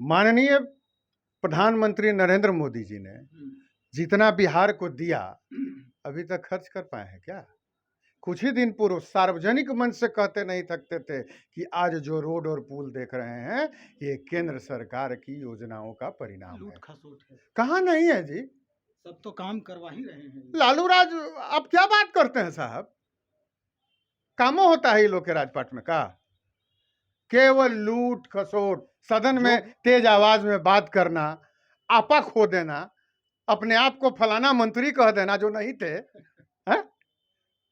माननीय प्रधानमंत्री नरेंद्र मोदी जी ने जितना बिहार को दिया अभी तक खर्च कर पाए हैं क्या? कुछ ही दिन पूर्व सार्वजनिक मंच से कहते नहीं थकते थे कि आज जो रोड और पुल देख रहे हैं ये केंद्र सरकार की योजनाओं का परिणाम है। लूट खसोट है, कहाँ नहीं है जी? सब तो काम करवा ही रहे हैं। लालू राज आप क्या बात करते हैं साहब? कामों होता है ये लोग के राजपाट में का? केवल लूट खसोट, सदन में तेज आवाज में बात करना, आपा खो देना, अपने आप को फलाना मंत्री कह देना जो नहीं थे है?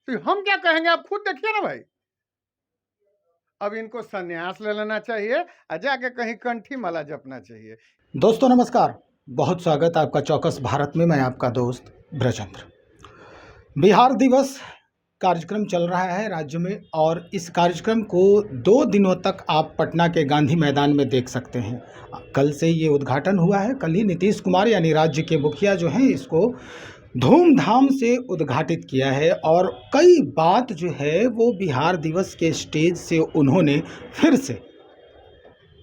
तो हम क्या कहेंगे, आप खुद देखिए ना भाई। अब इनको संन्यास ले लेना चाहिए और जाके कहीं कंठी माला जपना चाहिए। दोस्तों नमस्कार, बहुत स्वागत आपका चौकस भारत में। मैं आपका दोस्त ब्रजेंद्र। बिहार दिवस कार्यक्रम चल रहा है राज्य में और इस कार्यक्रम को 2 दिनों तक आप पटना के गांधी मैदान में देख सकते हैं। कल से ये उद्घाटन हुआ है। कल ही नीतीश कुमार यानी राज्य के मुखिया जो हैं इसको धूमधाम से उद्घाटित किया है और कई बात जो है वो बिहार दिवस के स्टेज से उन्होंने फिर से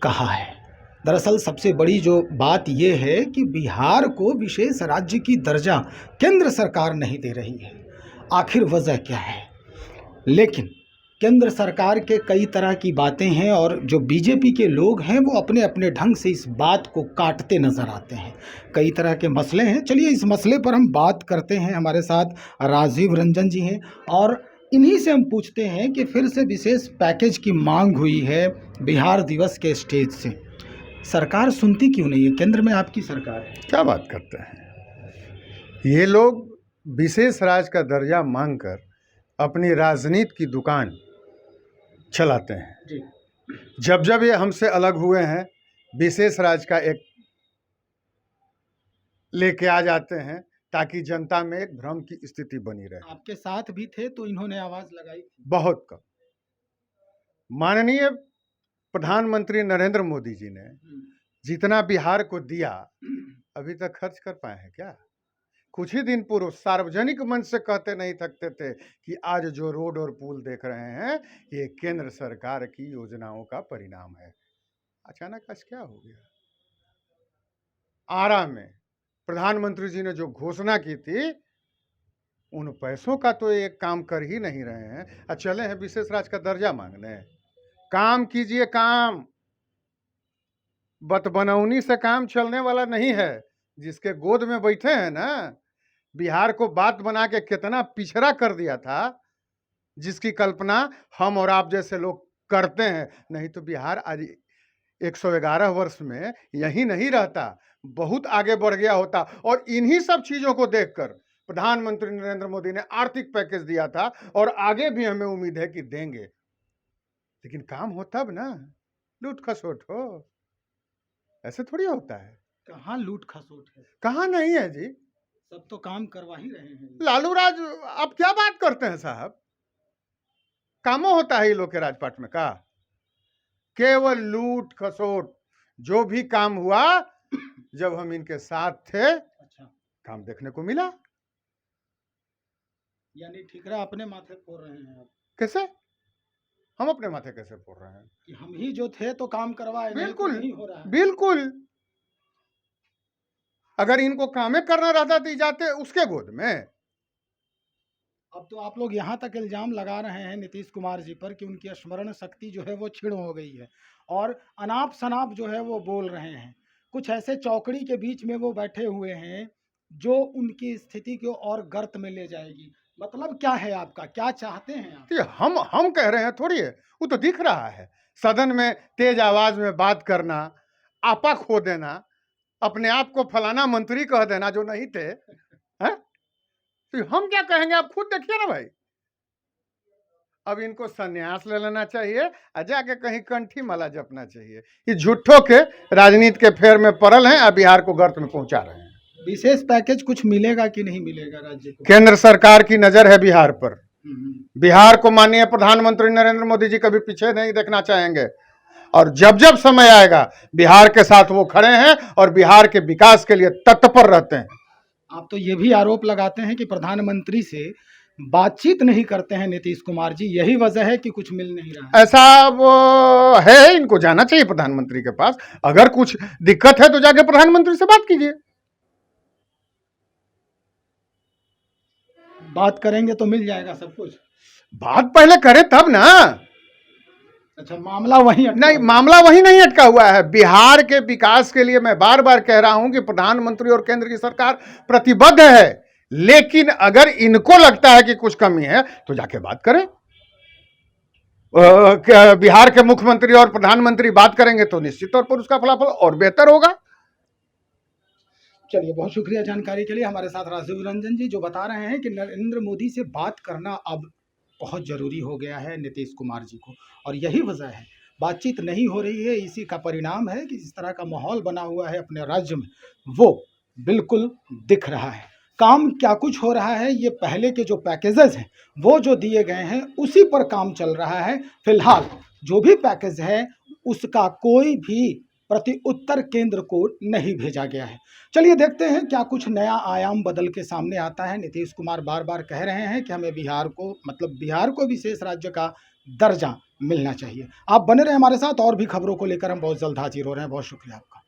कहा है। दरअसल सबसे बड़ी जो बात ये है कि बिहार को विशेष राज्य की दर्जा केंद्र सरकार नहीं दे रही है। आखिर वजह क्या है? लेकिन केंद्र सरकार के कई तरह की बातें हैं और जो बीजेपी के लोग हैं वो अपने अपने ढंग से इस बात को काटते नजर आते हैं। कई तरह के मसले हैं। चलिए इस मसले पर हम बात करते हैं। हमारे साथ राजीव रंजन जी हैं और इन्हीं से हम पूछते हैं कि फिर से विशेष पैकेज की मांग हुई है बिहार दिवस के स्टेज से। सरकार सुनती क्यों नहीं है? केंद्र में आपकी सरकार है। क्या बात करते हैं ये लोग? विशेष राज्य का दर्जा मांगकर अपनी राजनीति की दुकान चलाते हैं जी। जब जब ये हमसे अलग हुए हैं विशेष राज्य का एक लेके आ जाते हैं ताकि जनता में एक भ्रम की स्थिति बनी रहे। आपके साथ भी थे तो इन्होंने आवाज लगाई थी। बहुत कम। माननीय प्रधानमंत्री नरेंद्र मोदी जी ने जितना बिहार को दिया अभी तक खर्च कर पाए हैं क्या? कुछ ही दिन पूर्व सार्वजनिक मंच से कहते नहीं थकते थे कि आज जो रोड और पुल देख रहे हैं ये केंद्र सरकार की योजनाओं का परिणाम है। अचानक आज क्या हो गया? आरा में प्रधानमंत्री जी ने जो घोषणा की थी उन पैसों का तो एक काम कर ही नहीं रहे हैं और चले हैं विशेष राज्य का दर्जा मांगने। काम कीजिए काम, बतबनौनी से काम चलने वाला नहीं है। जिसके गोद में बैठे हैं ना, बिहार को बात बना के कितना पिछड़ा कर दिया था, जिसकी कल्पना हम और आप जैसे लोग करते हैं। नहीं तो बिहार आज 111 वर्ष में यही नहीं रहता, बहुत आगे बढ़ गया होता। और इन्हीं सब चीजों को देखकर प्रधानमंत्री नरेंद्र मोदी ने आर्थिक पैकेज दिया था और आगे भी हमें उम्मीद है कि देंगे। लेकिन काम हो तब ना, लूट खसोट हो, ऐसे थोड़ी होता है। कहाँ लूट खसोट है, कहाँ नहीं है जी? सब तो काम करवा ही रहे हैं। लालू राज आप क्या बात करते हैं साहब? कामों होता है ये लोग के राजपाट में का? केवल लूट खसोट। जो भी काम हुआ जब हम इनके साथ थे, अच्छा, काम देखने को मिला। यानी ठिकरा अपने माथे फोड़ रहे हैं आप। कैसे? हम अपने माथे कैसे फोड़ रहे हैं? कि हम ही जो थे तो काम करवाए, नहीं तो बिल्कुल नहीं हो रहा है। बिल्कुल। अगर इनको कामें करना रहता तो जाते उसके गोद में। अब तो आप लोग यहाँ तक इल्जाम लगा रहे हैं नीतीश कुमार जी पर कि उनकी स्मरण शक्ति जो है वो क्षीण हो गई है और अनाप शनाप जो है वो बोल रहे हैं। कुछ ऐसे चौकड़ी के बीच में वो बैठे हुए हैं जो उनकी स्थिति को और गर्त में ले जाएगी। मतलब क्या है आपका, क्या चाहते हैं आप? ये हम कह रहे हैं थोड़ी है, वो तो दिख रहा है। सदन में तेज आवाज में बात करना, आपा खो देना, अपने आप को फलाना मंत्री कह देना जो नहीं थे है? तो हम क्या कहेंगे, आप खुद देखिए ना भाई। अब इनको संन्यास ले लेना चाहिए और जाके कहीं कंठी माला जपना चाहिए। ये झूठों के राजनीति के फेर में पड़ल हैं और बिहार को गर्त में पहुंचा रहे हैं। विशेष पैकेज कुछ मिलेगा कि नहीं मिलेगा राज्य को? केंद्र सरकार की नजर है बिहार पर। बिहार को माननीय प्रधानमंत्री नरेंद्र मोदी जी कभी पीछे नहीं देखना चाहेंगे और जब जब समय आएगा बिहार के साथ वो खड़े हैं और बिहार के विकास के लिए तत्पर रहते हैं। आप तो ये भी आरोप लगाते हैं कि प्रधानमंत्री से बातचीत नहीं करते हैं नीतीश कुमार जी, यही वजह है कि कुछ मिल नहीं रहा है। ऐसा वो है, इनको जाना चाहिए प्रधानमंत्री के पास। अगर कुछ दिक्कत है तो जाके प्रधानमंत्री से बात कीजिए। बात करेंगे तो मिल जाएगा सब कुछ। बात पहले करे तब ना। अच्छा, मामला वहीं अटका नहीं, हुआ है। मामला वही नहीं अटका हुआ है। बिहार के विकास के लिए मैं बार बार कह रहा हूं कि प्रधानमंत्री और केंद्र की सरकार प्रतिबद्ध है, लेकिन अगर इनको लगता है कि कुछ कमी है तो जाके बात करें। बिहार के मुख्यमंत्री और प्रधानमंत्री बात करेंगे तो निश्चित तौर पर उसका फलाफल और बेहतर होगा। चलिए, बहुत शुक्रिया जानकारी के लिए। हमारे साथ राजीव रंजन जी जो बता रहे हैं कि नरेंद्र मोदी से बात करना अब बहुत जरूरी हो गया है नीतीश कुमार जी को, और यही वजह है बातचीत नहीं हो रही है। इसी का परिणाम है कि जिस तरह का माहौल बना हुआ है अपने राज्य में, वो बिल्कुल दिख रहा है। काम क्या कुछ हो रहा है, ये पहले के जो पैकेजेस हैं वो जो दिए गए हैं उसी पर काम चल रहा है। फिलहाल जो भी पैकेज है उसका कोई भी प्रति उत्तर केंद्र को नहीं भेजा गया है। चलिए देखते हैं क्या कुछ नया आयाम बदल के सामने आता है। नीतीश कुमार बार बार कह रहे हैं कि हमें बिहार को, मतलब बिहार को विशेष राज्य का दर्जा मिलना चाहिए। आप बने रहे हमारे साथ, और भी खबरों को लेकर हम बहुत जल्द हाजिर हो रहे हैं। बहुत शुक्रिया आपका।